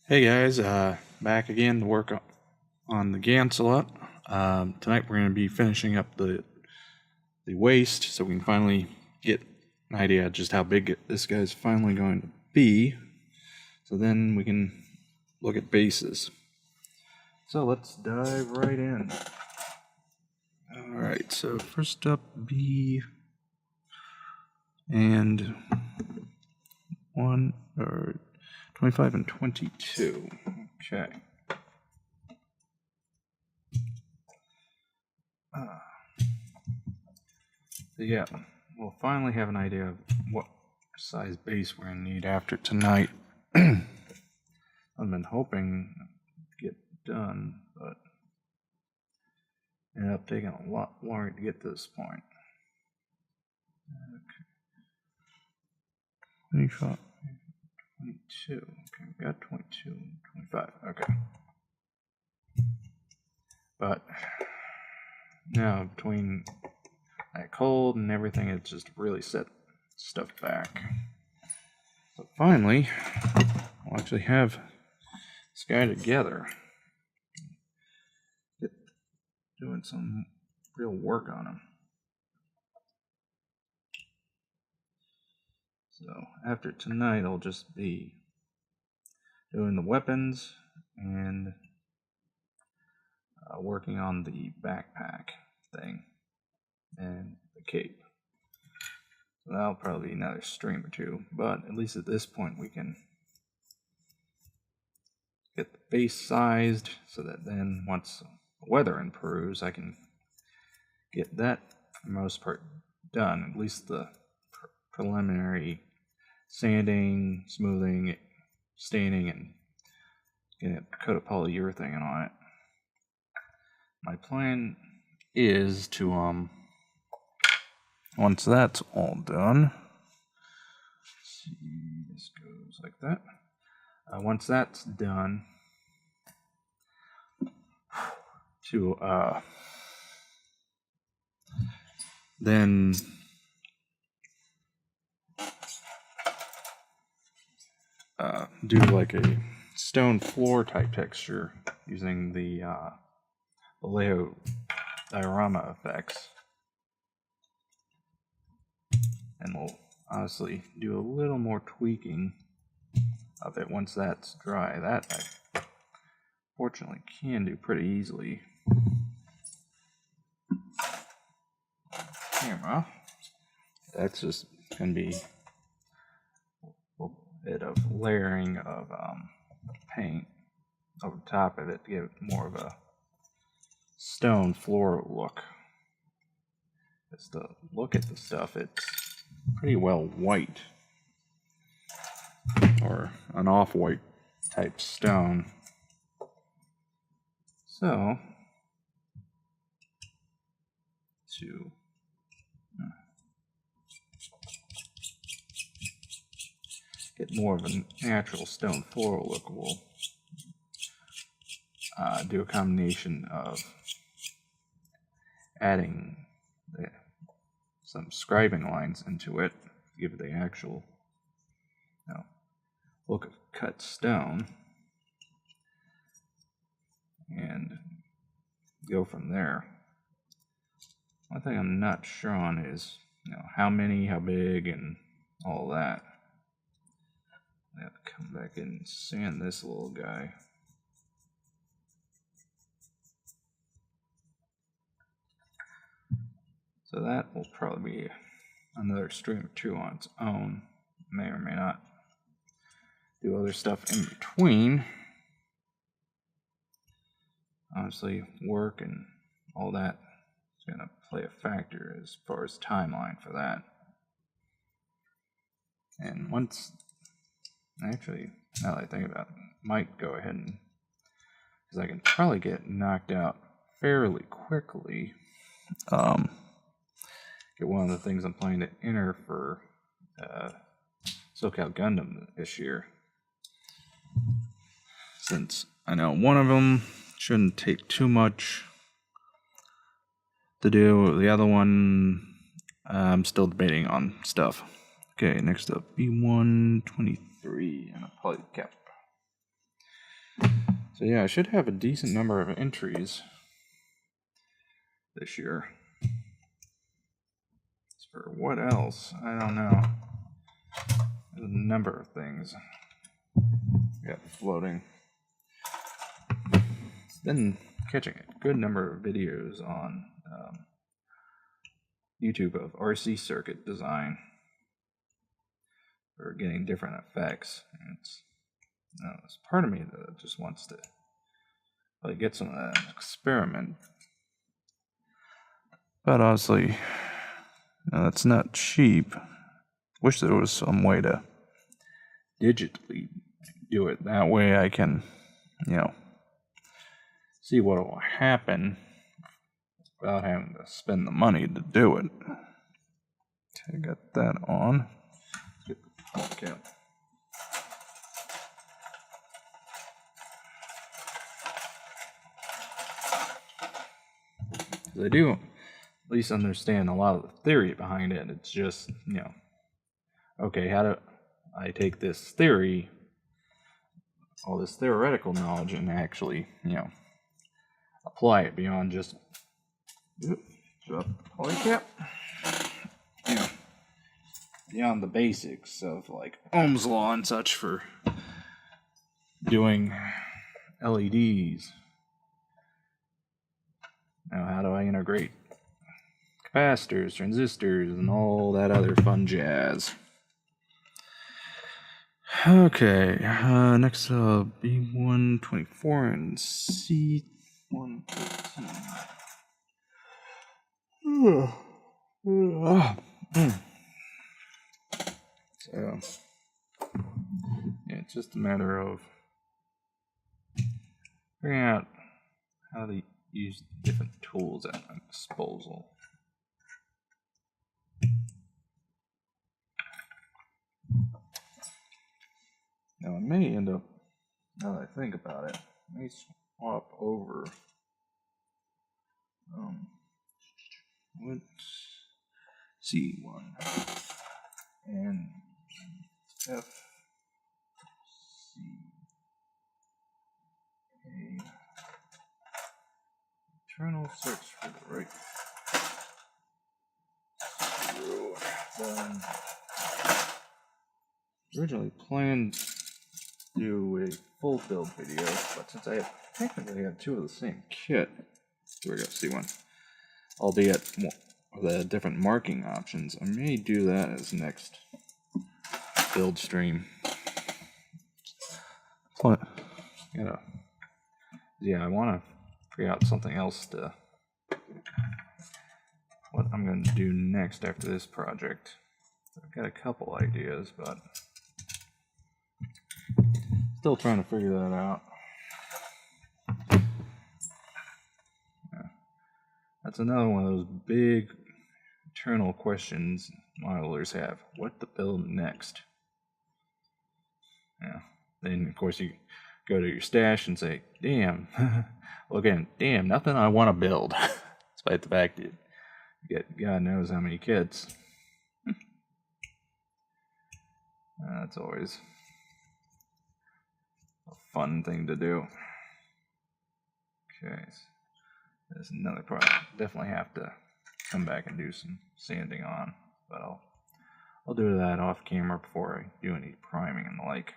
Hey guys, back again to work on the Gyancelot. Tonight we're going to be finishing up the waist so we can finally get an idea just how big this guy's finally going to be. So then we can look at bases. So let's dive right in. Alright, so first up B and 25 and 22. Okay. So yeah, we'll finally have an idea of what size base we're going to need after tonight. I've been hoping to get done, but ended up taking a lot longer to get to this point. Okay. 25, 22. Okay, we got 22, 25. Okay. But now between that cold and everything, it just really set stuff back. So finally, we'll actually have this guy together. Get doing some real work on him. So after tonight, I'll just be doing the weapons and working on the backpack thing and the cape. So that'll probably be another stream or two, but at least at this point we can get the base sized so that then once the weather improves, I can get that for the most part done, at least the preliminary sanding, smoothing, staining, and getting a coat of polyurethane on it. My plan is to once that's all done, let's see, this goes like that. Once that's done, to then do like a stone floor type texture using the Vallejo diorama effects, and we'll honestly do a little more tweaking of it once that's dry. That I fortunately can do pretty easily. Camera. That's just gonna be a bit of layering of paint over top of it to give it more of a stone floor look. Just to look at the stuff, it's pretty well white, or an off-white type stone. So to get more of a natural stone floral look, we'll do a combination of adding some scribing lines into it to give it the actual look of cut stone, and go from there. One thing I'm not sure on is how many, how big, and all that. I have to come back in and sand this little guy. So that will probably be another stream or two on its own. May or may not do other stuff in between. Honestly, work and all that is going to play a factor as far as timeline for that. And once, actually, now that I think about it, might go ahead and, because I can probably get knocked out fairly quickly. Get one of the things I'm planning to enter for SoCal Gundam this year, since I know one of them shouldn't take too much to do. The other one, I'm still debating on stuff. Okay, next up, B123 and a polycap. So yeah, I should have a decent number of entries this year. As for what else, I don't know. There's a number of things got floating. Been catching a good number of videos on YouTube of RC circuit design for getting different effects. And it's part of me that just wants to like get some of that experiment. But honestly, that's not cheap. Wish there was some way to digitally do it. That way I can, see what will happen without having to spend the money to do it. Okay, got that on. Let's get the pump cap. I do at least understand a lot of the theory behind it. It's just, okay, how do I take this theory, all this theoretical knowledge, and actually, apply it beyond just drop the polycap. Beyond the basics of like Ohm's law and such for doing LEDs. Now, how do I integrate capacitors, transistors, and all that other fun jazz? Okay, next B124 and C113. So, yeah, it's just a matter of figuring out how to use different tools at my disposal. Now, I may end up, now that I think about it, I may swap over C1 and FC internal search for the right screw. Then originally planned to do a full build video, but since I technically have two of the same kit, here we go, C1, albeit the different marking options, I may do that as next build stream. What? Yeah, I want to figure out something else to what I'm going to do next after this project. I've got a couple ideas, but still trying to figure that out. Yeah. That's another one of those big eternal questions modelers have. What to build next? Yeah. Then, of course, you go to your stash and say, damn, well, again, damn, nothing I want to build. Despite the fact that you get God knows how many kids. That's always a fun thing to do. Okay, so there's another part. Definitely have to come back and do some sanding on, but I'll do that off camera before I do any priming and the like.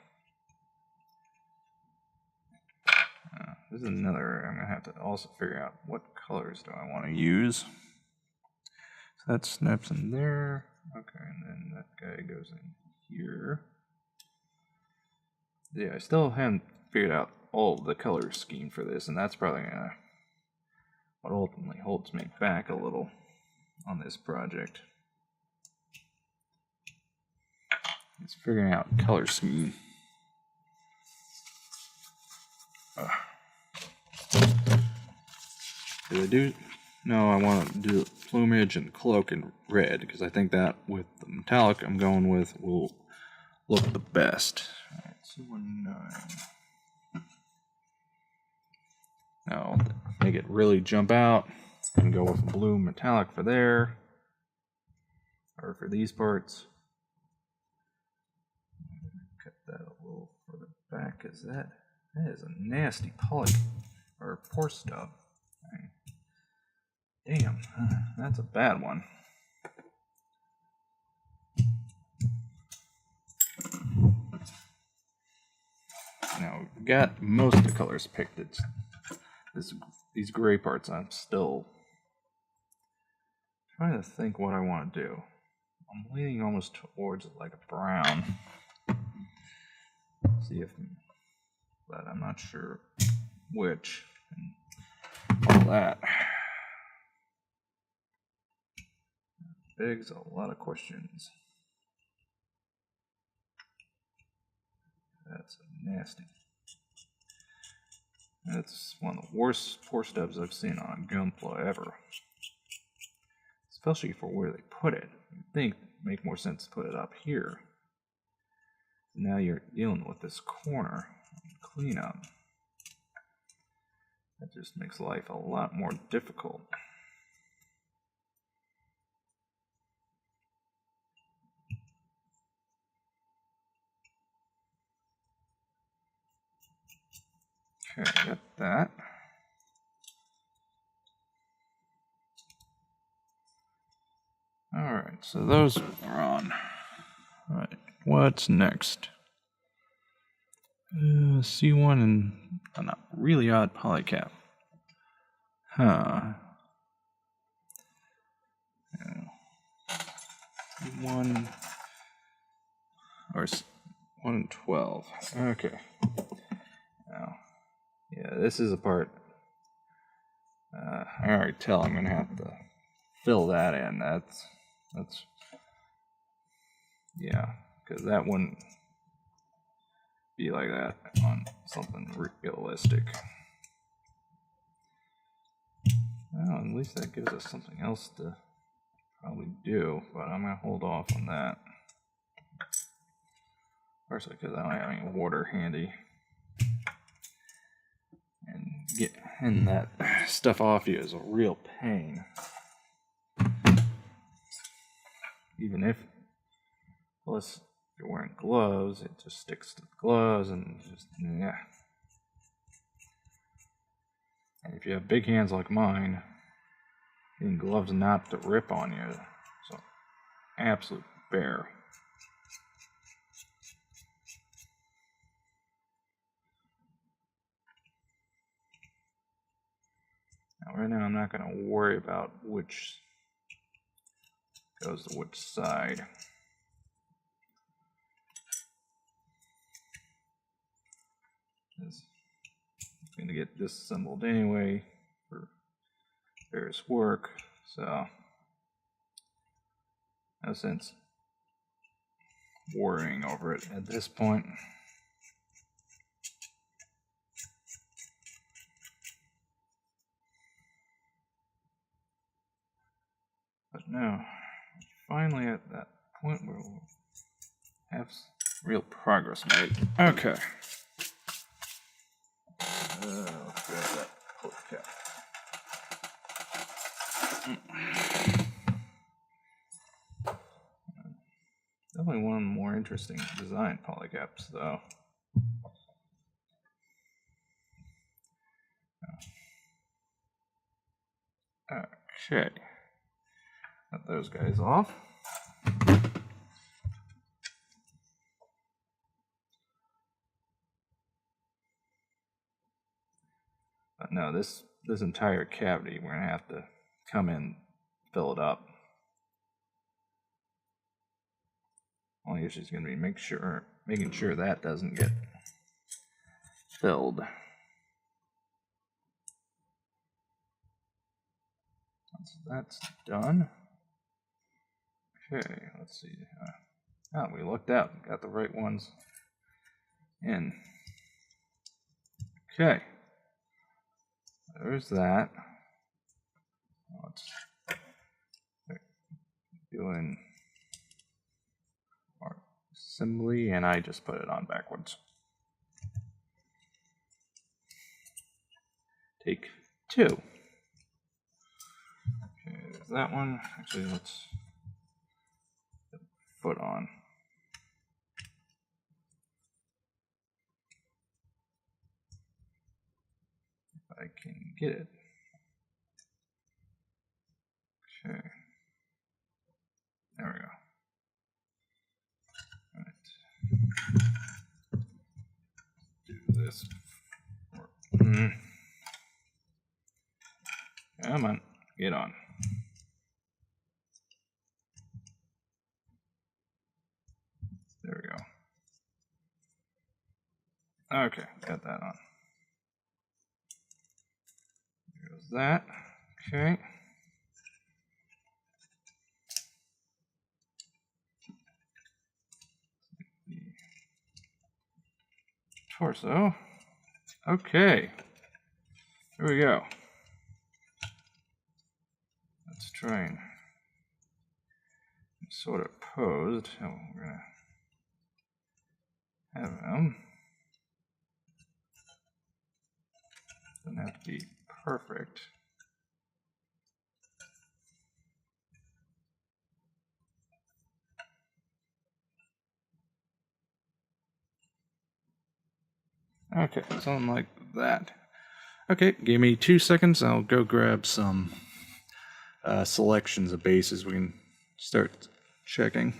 This is another, I'm going to have to also figure out what colors do I want to use. So that snaps in there. Okay, and then that guy goes in here. Yeah, I still haven't figured out all the color scheme for this, and that's probably what ultimately holds me back a little on this project. It's figuring out color scheme. Do I do? No, I want to do plumage and cloak in red, because I think that with the metallic I'm going with will look the best. Alright, 219. Now, make it really jump out, and go with blue metallic for there, or for these parts. Cut that a little further back, is that That is a nasty poly or pore stub. Damn, that's a bad one. Now we've got most of the colors picked. These gray parts, I'm still trying to think what I want to do. I'm leaning almost towards like a brown. See if, but I'm not sure which. And all that begs a lot of questions. That's nasty. That's one of the worst pore stubs I've seen on a Gunpla ever. Especially for where they put it. You'd think it'd make more sense to put it up here. Now you're dealing with this corner cleanup. That just makes life a lot more difficult. Okay, got that. Alright, so those are on. Alright, what's next? C1 and a really odd polycap. Huh. C1 or 1 and 12. Okay. Now, yeah, this is a part. I already tell I'm gonna have to fill that in. That's yeah, because that wouldn't be like that on something realistic. Well, at least that gives us something else to probably do, but I'm gonna hold off on that. Partially because I don't have any water handy. And getting that stuff off you is a real pain. Even if, plus, if you're wearing gloves, it just sticks to the gloves and just, yeah. And if you have big hands like mine, getting gloves not to rip on you, so absolute bear. Now, right now, I'm not going to worry about which goes to which side. I'm going to get disassembled anyway for various work, so no sense worrying over it at this point. But now, finally at that point where we'll have real progress made. Okay. Let's grab that post cap. Definitely one of the more interesting design polycaps, though. Okay. Got those guys off. But no, this entire cavity, we're gonna have to come in, fill it up. Only issue is gonna be making sure that doesn't get filled. Once that's done. Okay, let's see. We looked out, got the right ones in. Okay, there's that. Let's doing our assembly, and I just put it on backwards. Take 2. Okay, there's that one. Actually, let's put the foot on. I can get it. Okay. There we go. All right. Do this. Come on, get on. There we go. Okay, got that on. There's that. Okay. Torso. Okay. Here we go. Let's try and sort of posed. Oh, we're gonna have him. Doesn't have to be perfect. Okay, something like that. Okay, give me 2 seconds. I'll go grab some selections of bases. We can start checking.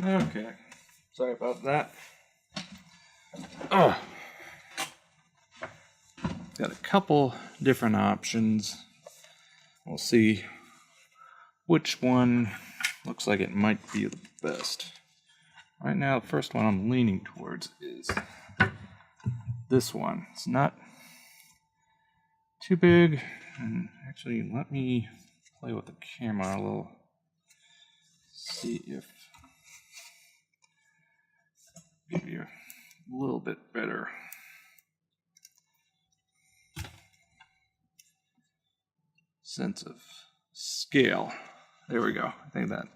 Okay, sorry about that. Oh, got a couple different options. We'll see which one looks like it might be the best. Right now, the first one I'm leaning towards is this one. It's not too big, and actually, let me play with the camera a little. See if give you a little bit better sense of scale. There we go. I think that.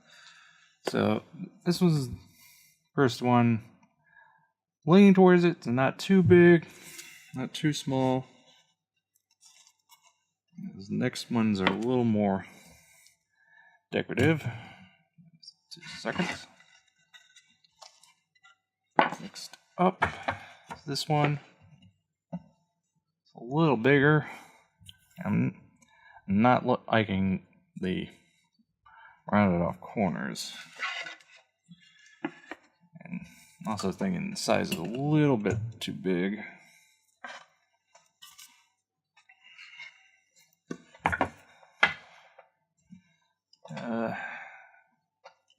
So this was the first one. Leaning towards it. It's not too big, not too small. These next ones are a little more decorative. 2 seconds. Next up is this one. It's a little bigger. I'm not liking the rounded off corners. And also thinking the size is a little bit too big.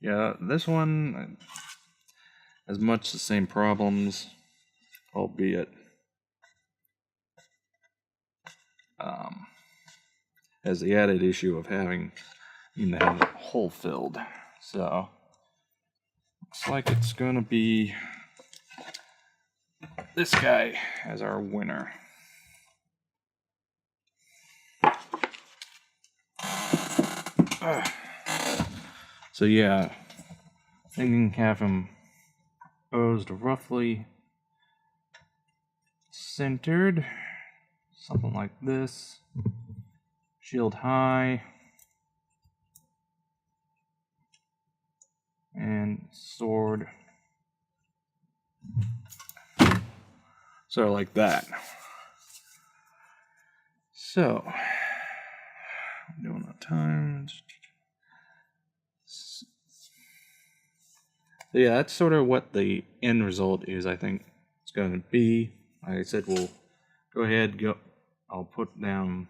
Yeah, this one has much the same problems, albeit has the added issue of having to have the hole filled. So looks like it's gonna be this guy as our winner. So yeah, thinking have him posed roughly centered, something like this. Shield high, and sword. So like that. So doing our time. So yeah, that's sort of what the end result is. I think it's going to be. Like I said, we'll go ahead. I'll put down.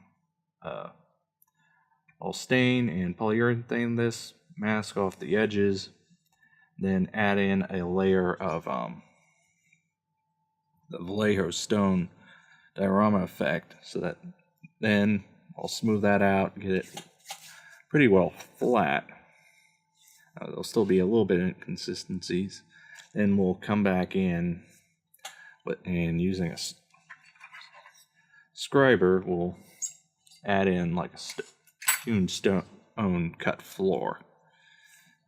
I'll stain and polyurethane this, mask off the edges, then add in a layer of Vallejo stone diorama effect, so that then I'll smooth that out, get it pretty well flat. There'll still be a little bit of inconsistencies. Then we'll come back in, and using a scriber, we'll add in like a hewn stone cut floor.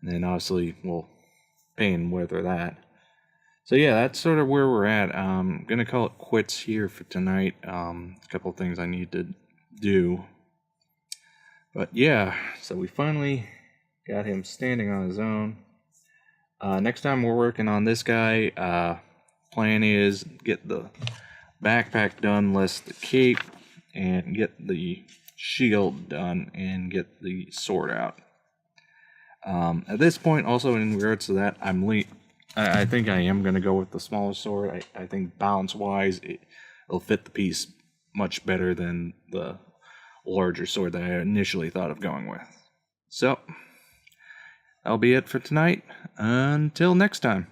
And then obviously we'll paint and weather that. So yeah, that's sort of where we're at. I'm gonna call it quits here for tonight. A couple of things I need to do. But yeah, so we finally got him standing on his own. Next time we're working on this guy, plan is get the backpack done, less the cape, and get the shield done, and get the sword out. At this point, also in regards to that, I think I am going to go with the smaller sword. I think balance-wise, it'll fit the piece much better than the larger sword that I initially thought of going with. So, that'll be it for tonight. Until next time.